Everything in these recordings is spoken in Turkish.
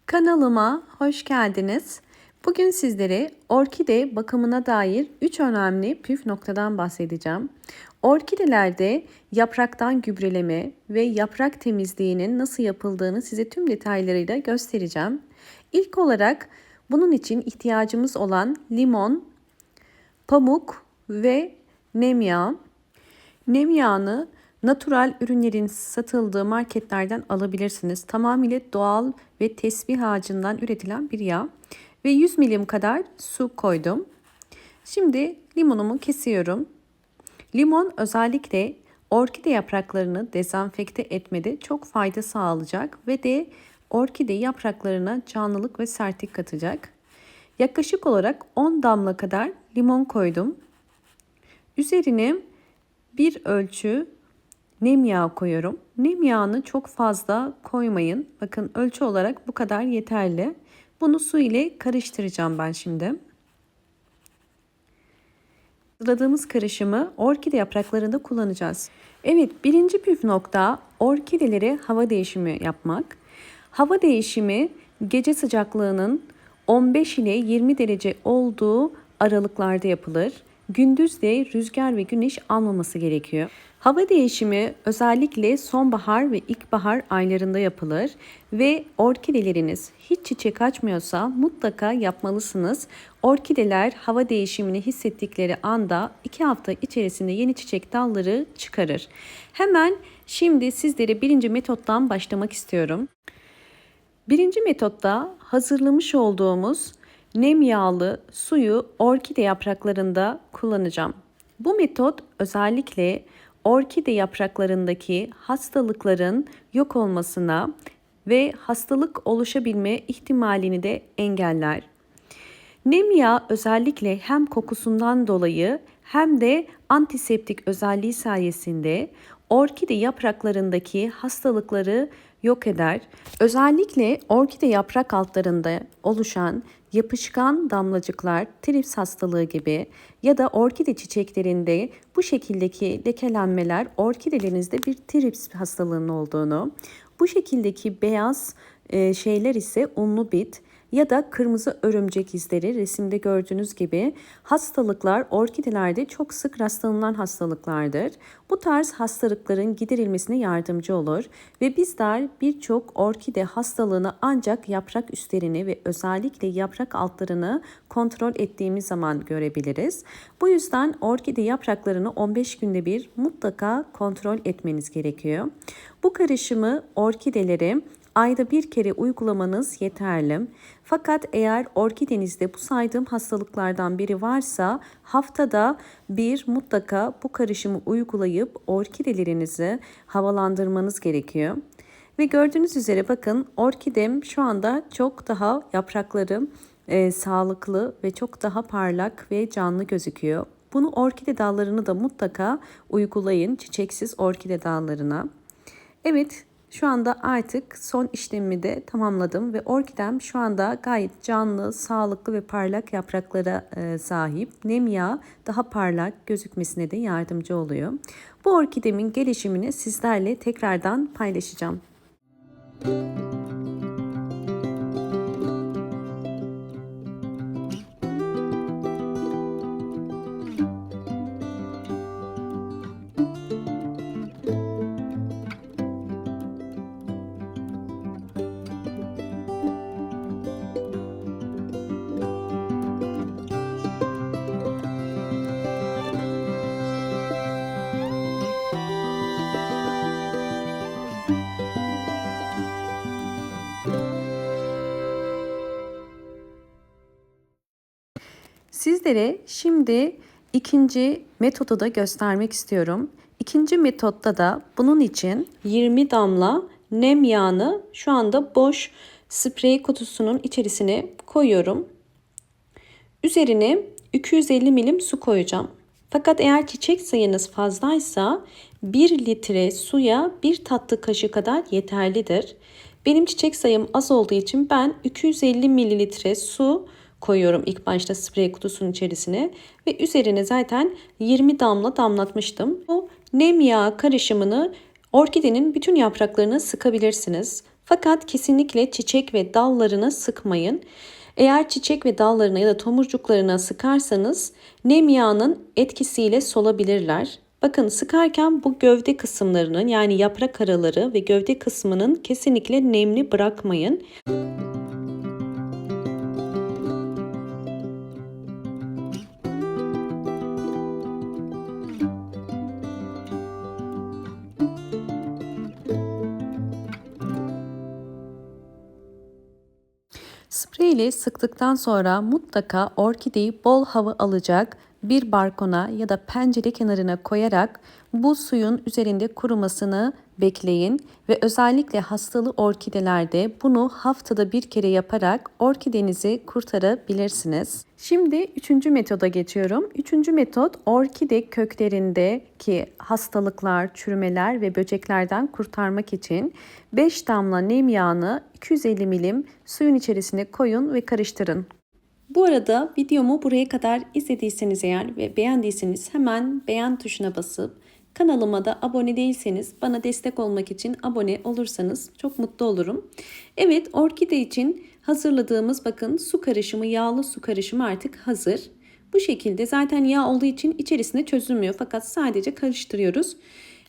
Kanalıma hoş geldiniz. Bugün sizlere orkide bakımına dair 3 önemli püf noktadan bahsedeceğim. Orkidelerde yapraktan gübreleme ve yaprak temizliğinin nasıl yapıldığını size tüm detaylarıyla göstereceğim. İlk olarak bunun için ihtiyacımız olan limon, pamuk ve nem yağı. Nem yağını natural ürünlerin satıldığı marketlerden alabilirsiniz. Tamamıyla doğal ve tesbih ağacından üretilen bir yağ. Ve 100 milim kadar su koydum. Şimdi limonumu kesiyorum. Limon özellikle orkide yapraklarını dezenfekte etmede çok fayda sağlayacak ve de orkide yapraklarına canlılık ve sertlik katacak. Yaklaşık olarak 10 damla kadar limon koydum. Üzerine bir ölçü nem yağı koyuyorum. Nem yağını çok fazla koymayın. Bakın ölçü olarak bu kadar yeterli. Bunu su ile karıştıracağım ben şimdi. Hazırladığımız karışımı orkide yapraklarında kullanacağız. Evet, birinci püf nokta orkidelere hava değişimi yapmak. Hava değişimi gece sıcaklığının 15 ile 20 derece olduğu aralıklarda yapılır. Gündüz de rüzgar ve güneş almaması gerekiyor. Hava değişimi özellikle sonbahar ve ilkbahar aylarında yapılır ve orkideleriniz hiç çiçek açmıyorsa mutlaka yapmalısınız. Orkideler hava değişimini hissettikleri anda 2 hafta içerisinde yeni çiçek dalları çıkarır. Hemen şimdi sizlere birinci metottan başlamak istiyorum. Birinci metotta hazırlamış olduğumuz nem yağlı suyu orkide yapraklarında kullanacağım. Bu metot özellikle orkide yapraklarındaki hastalıkların yok olmasına ve hastalık oluşabilme ihtimalini de engeller. Nem yağı özellikle hem kokusundan dolayı hem de antiseptik özelliği sayesinde orkide yapraklarındaki hastalıkları yok eder. Özellikle orkide yaprak altlarında oluşan yapışkan damlacıklar, trips hastalığı gibi ya da orkide çiçeklerinde bu şekildeki lekelenmeler orkidelerinizde bir trips hastalığının olduğunu, bu şekildeki beyaz şeyler ise unlu bit ya da kırmızı örümcek izleri resimde gördüğünüz gibi hastalıklar orkidelerde çok sık rastlanılan hastalıklardır. Bu tarz hastalıkların giderilmesine yardımcı olur ve bizler birçok orkide hastalığını ancak yaprak üstlerini ve özellikle yaprak altlarını kontrol ettiğimiz zaman görebiliriz. Bu yüzden orkide yapraklarını 15 günde bir mutlaka kontrol etmeniz gerekiyor. Bu karışımı orkidelere ayda bir kere uygulamanız yeterli. Fakat eğer orkidenizde bu saydığım hastalıklardan biri varsa haftada bir mutlaka bu karışımı uygulayıp orkidelerinizi havalandırmanız gerekiyor. Ve gördüğünüz üzere bakın orkidem şu anda çok daha yaprakları sağlıklı ve çok daha parlak ve canlı gözüküyor. Bunu orkide dallarını da mutlaka uygulayın, çiçeksiz orkide dallarına. Evet. Şu anda artık son işlemimi de tamamladım ve orkidem şu anda gayet canlı, sağlıklı ve parlak yapraklara sahip. Nem yağı daha parlak gözükmesine de yardımcı oluyor. Bu orkidemin gelişimini sizlerle tekrardan paylaşacağım. Sizlere şimdi ikinci metodu da göstermek istiyorum. İkinci metotta da bunun için 20 damla nem yağını şu anda boş sprey kutusunun içerisine koyuyorum. Üzerine 250 milim su koyacağım. Fakat eğer çiçek sayınız fazlaysa 1 litre suya 1 tatlı kaşığı kadar yeterlidir. Benim çiçek sayım az olduğu için ben 250 mililitre su koyuyorum ilk başta sprey kutusunun içerisine ve üzerine zaten 20 damla damlatmıştım. Bu nem yağı karışımını orkidenin bütün yapraklarına sıkabilirsiniz. Fakat kesinlikle çiçek ve dallarına sıkmayın. Eğer çiçek ve dallarına ya da tomurcuklarına sıkarsanız nem yağının etkisiyle solabilirler. Bakın sıkarken bu gövde kısımlarının yani yaprak araları ve gövde kısmının kesinlikle nemli bırakmayın. Sprey ile sıktıktan sonra mutlaka orkideyi bol hava alacak bir balkona ya da pencere kenarına koyarak bu suyun üzerinde kurumasını bekleyin ve özellikle hastalı orkidelerde bunu haftada bir kere yaparak orkidenizi kurtarabilirsiniz. Şimdi 3. metoda geçiyorum. 3. metot orkide köklerindeki hastalıklar, çürümeler ve böceklerden kurtarmak için 5 damla nem yağını 250 milim suyun içerisine koyun ve karıştırın. Bu arada videomu buraya kadar izlediyseniz eğer ve beğendiyseniz hemen beğen tuşuna basıp kanalıma da abone değilseniz bana destek olmak için abone olursanız çok mutlu olurum. Evet, orkide için hazırladığımız bakın su karışımı, yağlı su karışımı artık hazır. Bu şekilde zaten yağ olduğu için içerisine çözülmüyor fakat sadece karıştırıyoruz.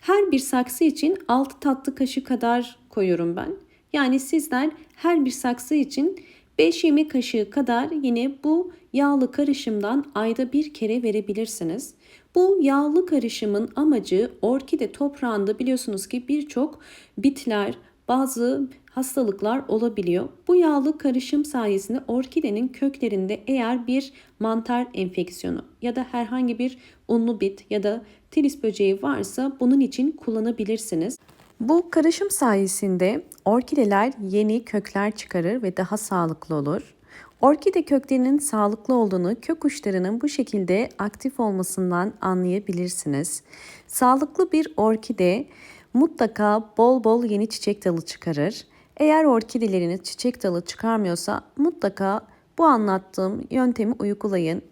Her bir saksı için 6 tatlı kaşığı kadar koyuyorum ben. Yani sizler her bir saksı için 5 yemek kaşığı kadar yine bu yağlı karışımdan ayda bir kere verebilirsiniz. Bu yağlı karışımın amacı orkide toprağında biliyorsunuz ki birçok bitler, bazı hastalıklar olabiliyor. Bu yağlı karışım sayesinde orkidenin köklerinde eğer bir mantar enfeksiyonu ya da herhangi bir unlu bit ya da tilis böceği varsa bunun için kullanabilirsiniz. Bu karışım sayesinde orkideler yeni kökler çıkarır ve daha sağlıklı olur. Orkide köklerinin sağlıklı olduğunu kök uçlarının bu şekilde aktif olmasından anlayabilirsiniz. Sağlıklı bir orkide mutlaka bol bol yeni çiçek dalı çıkarır. Eğer orkideleriniz çiçek dalı çıkarmıyorsa mutlaka bu anlattığım yöntemi uygulayın.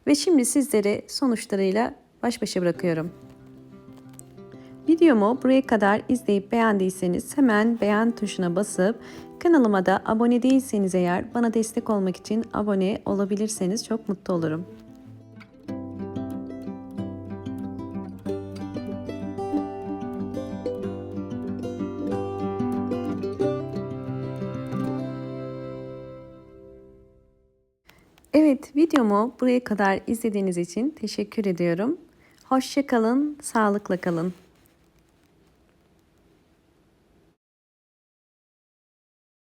Ve şimdi sizleri sonuçlarıyla baş başa bırakıyorum. Videomu buraya kadar izleyip beğendiyseniz hemen beğen tuşuna basıp kanalıma da abone değilseniz eğer bana destek olmak için abone olabilirseniz çok mutlu olurum. Evet, videomu buraya kadar izlediğiniz için teşekkür ediyorum. Hoşça kalın, sağlıkla kalın.